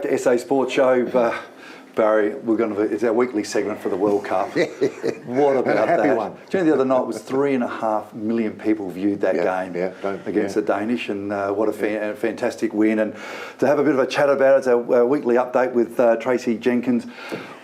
back to SA Sports Show. Barry, it's our weekly segment for the World Cup. What about a happy that? one. Do you know the other night was 3.5 million people viewed that game against the Danish, and what a fantastic win. And to have a bit of a chat about it, it's our weekly update with Tracey Jenkins.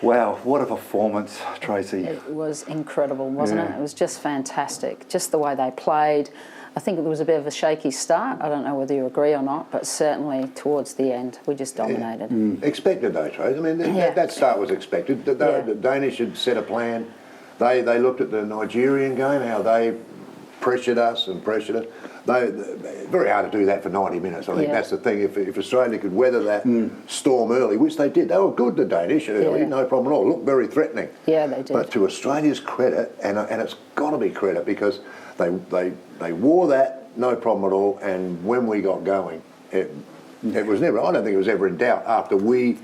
Wow, what a performance, Tracey. It was incredible, wasn't it? It was just fantastic, just the way they played. I think it was a bit of a shaky start. I don't know whether you agree or not, but certainly towards the end, we just dominated. Expected though, Trace. I mean, that start was expected. The Danish had set a plan. They looked at the Nigerian game, how they pressured us and pressured us. Very hard to do that for 90 minutes. I think that's the thing. If Australia could weather that storm early, which they did, they were good, the Danish, early, no problem at all. Looked very threatening. Yeah, they did. But to Australia's credit, and it's got to be credit, because they wore that, no problem at all, and when we got going, it was never, I don't think it was ever in doubt after we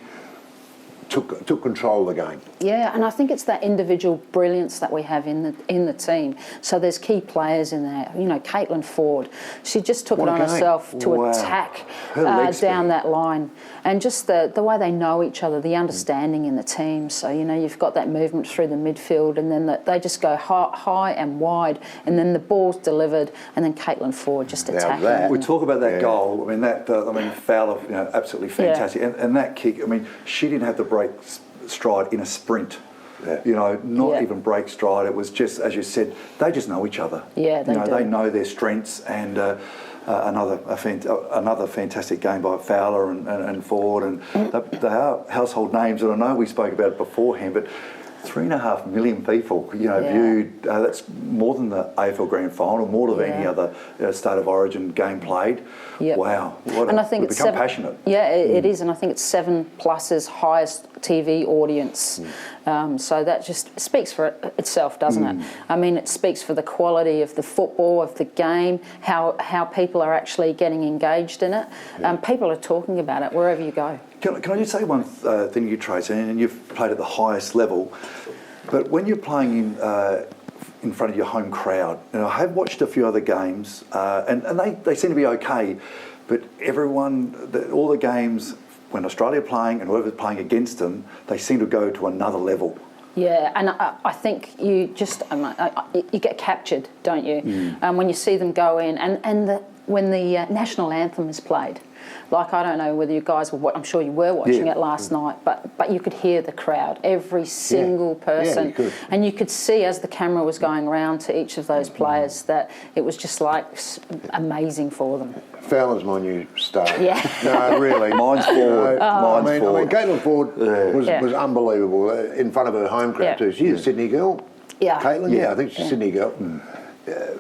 took control of the game. Yeah, and I think it's that individual brilliance that we have in the team. So there's key players in there. You know, Caitlin Ford, she just took it on herself to attack down that line. And just the way they know each other, the understanding in the team. So, you know, you've got that movement through the midfield, and then they just go high and wide, and then the ball's delivered, and then Caitlin Ford just attacking. We talk about that goal. I mean, Fowler, absolutely fantastic. And that kick, I mean, she didn't have to break stride in a sprint. Not even break stride. It was just, as you said, they just know each other. Yeah, they do. They know their strengths, and another fantastic game by Fowler and Ford, and they are household names. And I know we spoke about it beforehand, but 3.5 million people, viewed. That's more than the AFL Grand Final, more than any other State of Origin game played. Yep. Wow, we've become passionate. Yeah, it is, and I think it's 7plus's highest TV audience. So that just speaks for itself, doesn't it? I mean, it speaks for the quality of the football, of the game, how people are actually getting engaged in it. People are talking about it wherever you go. Can I just say one thing, you Tracy, and you've played at the highest level, but when you're playing in front of your home crowd, and I have watched a few other games, and they seem to be okay, but all the games, when Australia are playing and whoever's playing against them, they seem to go to another level. Yeah, and I think you just you get captured, don't you? When you see them go in, and when the national anthem is played. Like, I don't know whether you guys were, I'm sure you were watching it last night, but you could hear the crowd, every single person. You could. And you could see as the camera was going around to each of those players that it was just like amazing for them. Fowler's my new star. Yeah. No, really. Mine's Ford. I mean, Caitlin Ford was unbelievable in front of her home crowd too. She's a Sydney girl. Yeah. Caitlin, I think she's a Sydney girl.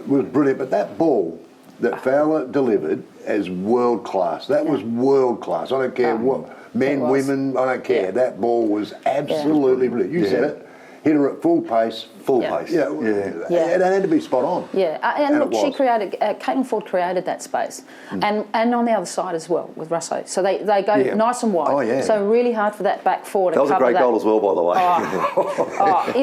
Was brilliant, but that ball that Fowler delivered as world class. That was world class. I don't care what men, women. I don't care. That ball was absolutely brilliant. You said it. Hit her at full pace. It had to be spot on. Yeah, and look, she created. Caitlin Ford created that space, and on the other side as well with Russo. So they go nice and wide. Oh, yeah. So really hard for that back four to cover that. That was a great goal as well, by the way.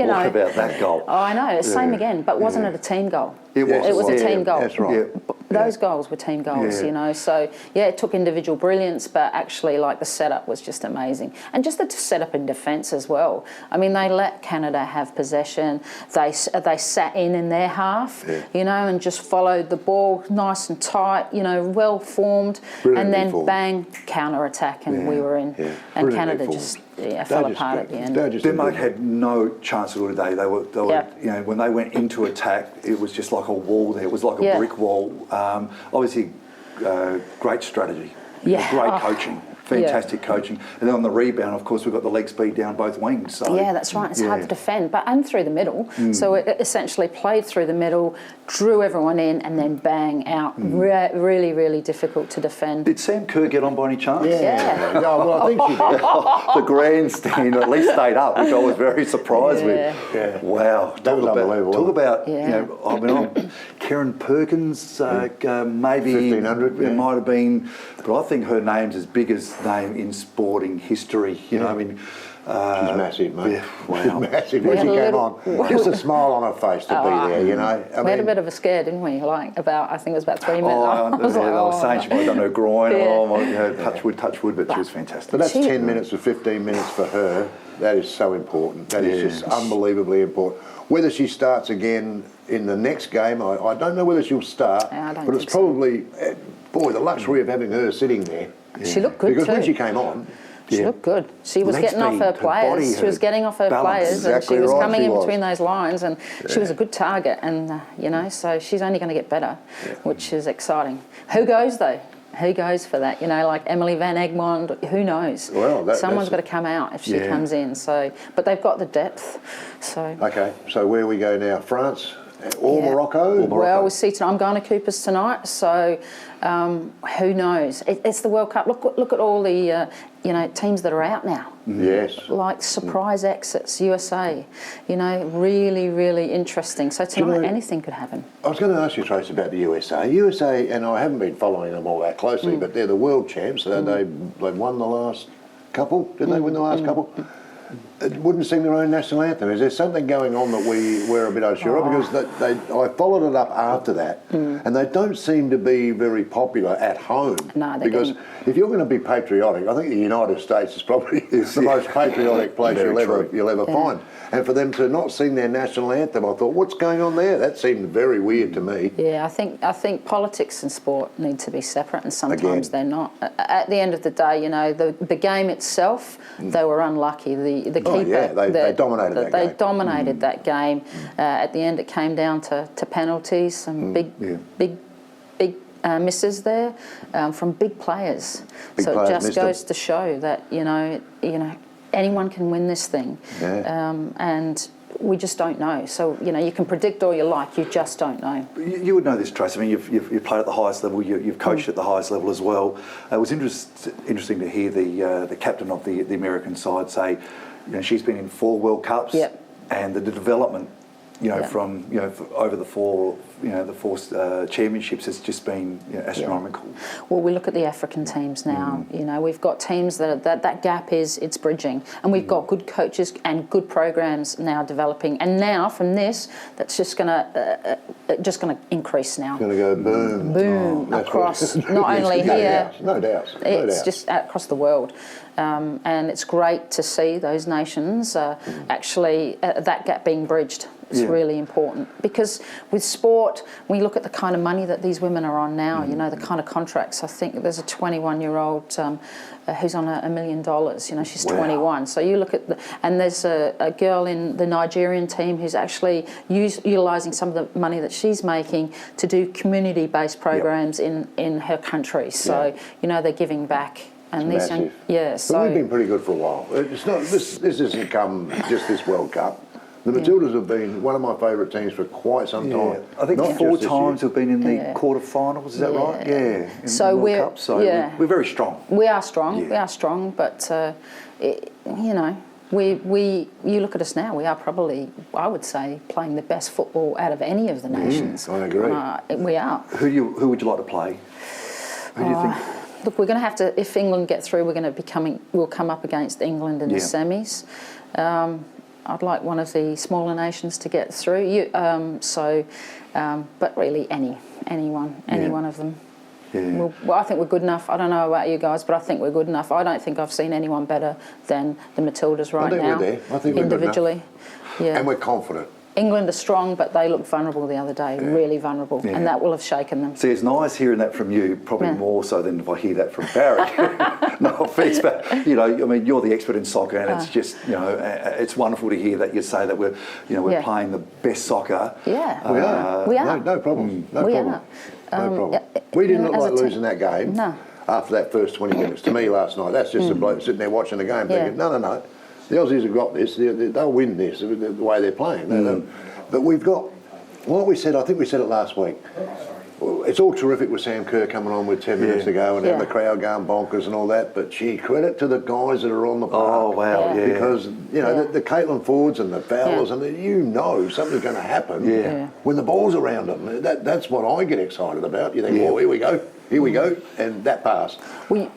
What about that goal? Oh, I know. Same again, but wasn't it a team goal? It was. It was a team goal. That's right. Those goals were team goals, So, it took individual brilliance, but actually, like, the setup was just amazing. And just the setup in defence as well. I mean, they let Canada have possession. They sat in their half, and just followed the ball nice and tight, well formed. And then, bang, counter-attack, and we were in. And Canada just fell apart at the end. Denmark had no chance at all today. They were when they went into attack, it was just like a wall there. It was like a brick wall. Obviously, great strategy, great coaching, fantastic coaching. And then on the rebound, of course, we've got the leg speed down both wings. So, that's right. It's hard to defend, and through the middle. So it essentially played through the middle, drew everyone in, and then bang out. Really, really difficult to defend. Did Sam Kerr get on by any chance? Yeah. Well, I think she did. The grandstand at least stayed up, which I was very surprised with. Yeah. Wow. That was unbelievable. Talk about, Karen Perkins, maybe 1500. It might have been, but I think her name's as big as name in sporting history. She's massive, mate. Yeah, wow. She's massive. When she came on, just a smile on her face to be there, you know. We had a bit of a scare, didn't we? Like I think it was about 3 minutes. I was saying she might have done her groin, Yeah. touch wood, but she was fantastic. But that's 10 minutes or 15 minutes for her. That is so important. That is just unbelievably important. Whether she starts again in the next game, I don't know whether she'll start, but it's probably, boy, the luxury of having her sitting there. She looked good because too. when she came on, she looked good. She was Leg getting off speed, her her players. body, She was her getting off her balance. players, Exactly and she was right, coming she in was. between those lines, and she was a good target. And you know, so she's only going to get better, which is exciting. Who goes though? Who goes for that? You know, like Emily Van Egmond. Who knows? Well, someone's got to come out if she comes in. So, but they've got the depth. So okay. So where we go now? France or Morocco? Well, we'll see tonight. I'm going to Cooper's tonight, so who knows? It's the World Cup. Look at all the teams that are out now. Yes. Like surprise exits, USA. You know, really, really interesting. So tonight anything could happen. I was going to ask you, Trace, about the USA. USA, and I haven't been following them all that closely, but they're the world champs. They won the last couple. Didn't they win the last couple? It wouldn't sing their own national anthem. Is there something going on that we're a bit unsure of? Because I followed it up after that, and they don't seem to be very popular at home. No, they because don't. if you're going to be patriotic, I think the United States is probably the most patriotic place you'll ever find. And for them to not sing their national anthem, I thought, what's going on there? That seemed very weird to me. Yeah, I think politics and sport need to be separate, and sometimes they're not. At the end of the day, you know, the game itself, they were unlucky. The keeper, they dominated that game. They dominated that game. At the end, it came down to penalties, some big misses there from big players. So it just goes to show that you know anyone can win this thing, and we just don't know. So you know you can predict all you like, you just don't know. You would know this, Tracey. I mean, you've played at the highest level. You've coached at the highest level as well. It was interesting to hear the captain of the American side say, you know, she's been in 4 World Cups, and the development, from over the 4 championships has just been astronomical. Well, we look at the African teams now. You know, we've got teams that gap it's bridging, and we've got good coaches and good programs now developing. And now from this, that's just gonna increase now. It's going to go boom across not only here, no doubts. It's just across the world. And it's great to see those nations actually that gap being bridged. It's really important because with sport, when you look at the kind of money that these women are on now, you know, the kind of contracts. I think there's a 21-year-old who's on $1 million. You know, she's 21. So you look at and there's a girl in the Nigerian team who's actually utilising some of the money that she's making to do community-based programs in her country. So you know, they're giving back. And it's these massive. So we've been pretty good for a while. It's not this hasn't come just this World Cup. The Matildas have been one of my favourite teams for quite some time. I think 4 times we've been in the quarter-finals. Is that right? Yeah. So we're very strong. We are strong. We are strong, but you know. You look at us now. We are probably, I would say, playing the best football out of any of the nations. I agree. We are. Who would you like to play? Who do you think? Look, we're going to have to. If England get through, we'll come up against England in the semis. I'd like one of the smaller nations to get through. But really, any one of them. Yeah. Well, I think we're good enough. I don't know about you guys, but I think we're good enough. I don't think I've seen anyone better than the Matildas right now. I think we're individually. Yeah. And we're confident. England are strong, but they looked vulnerable the other day, really vulnerable, and that will have shaken them. See, it's nice hearing that from you, probably more so than if I hear that from Barry. No offence, but you know, I mean, you're the expert in soccer, and it's just, you know, it's wonderful to hear that you say that we're playing the best soccer. Yeah, we are. No problem. No problem. We didn't look like losing that game. No. After that first 20 minutes, to me last night, that's just a bloke sitting there watching the game thinking, no. The Aussies have got this. They'll win this the way they're playing. But we've got, like we said, I think we said it last week. It's all terrific with Sam Kerr coming on with 10 minutes to go and the crowd going bonkers and all that. But gee, credit to the guys that are on the park. Oh wow! Yeah. Because you know the Caitlin Fords and the Fowlers and something's going to happen when the ball's around them. That's what I get excited about. You think, well, here we go. here we go, and that passed. It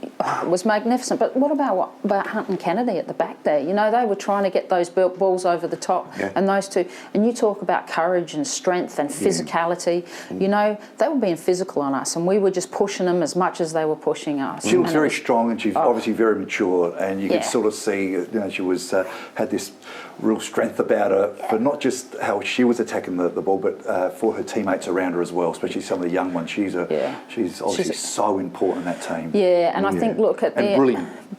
was magnificent. But what about Hunt and Kennedy at the back there? You know, they were trying to get those balls over the top, and those two. And you talk about courage and strength and physicality. You know, they were being physical on us, and we were just pushing them as much as they were pushing us. She looks very strong, and she's obviously very mature, and you can sort of see, you know, she was had this real strength about her, for not just how she was attacking the ball, but for her teammates around her as well, especially some of the young ones. She's obviously so important in that team. Yeah, and I think, look at the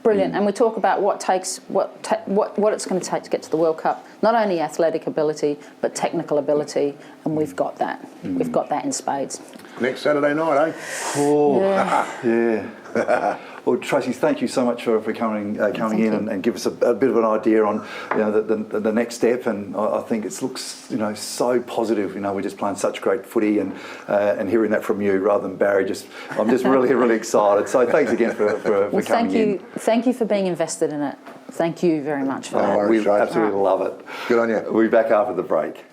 brilliant. And we talk about what it's going to take to get to the World Cup. Not only athletic ability, but technical ability, and we've got that. We've got that in spades. Next Saturday night, eh? Oh, yeah. Well, Tracey, thank you so much for coming in and give us a bit of an idea on, you know, the next step. And I think it looks, you know, so positive. You know, we're just playing such great footy, and hearing that from you rather than Barry, I'm just really excited. So thanks again for coming in. Thank you for being invested in it. Thank you very much for that. We absolutely love it. Good on you. We'll be back after the break.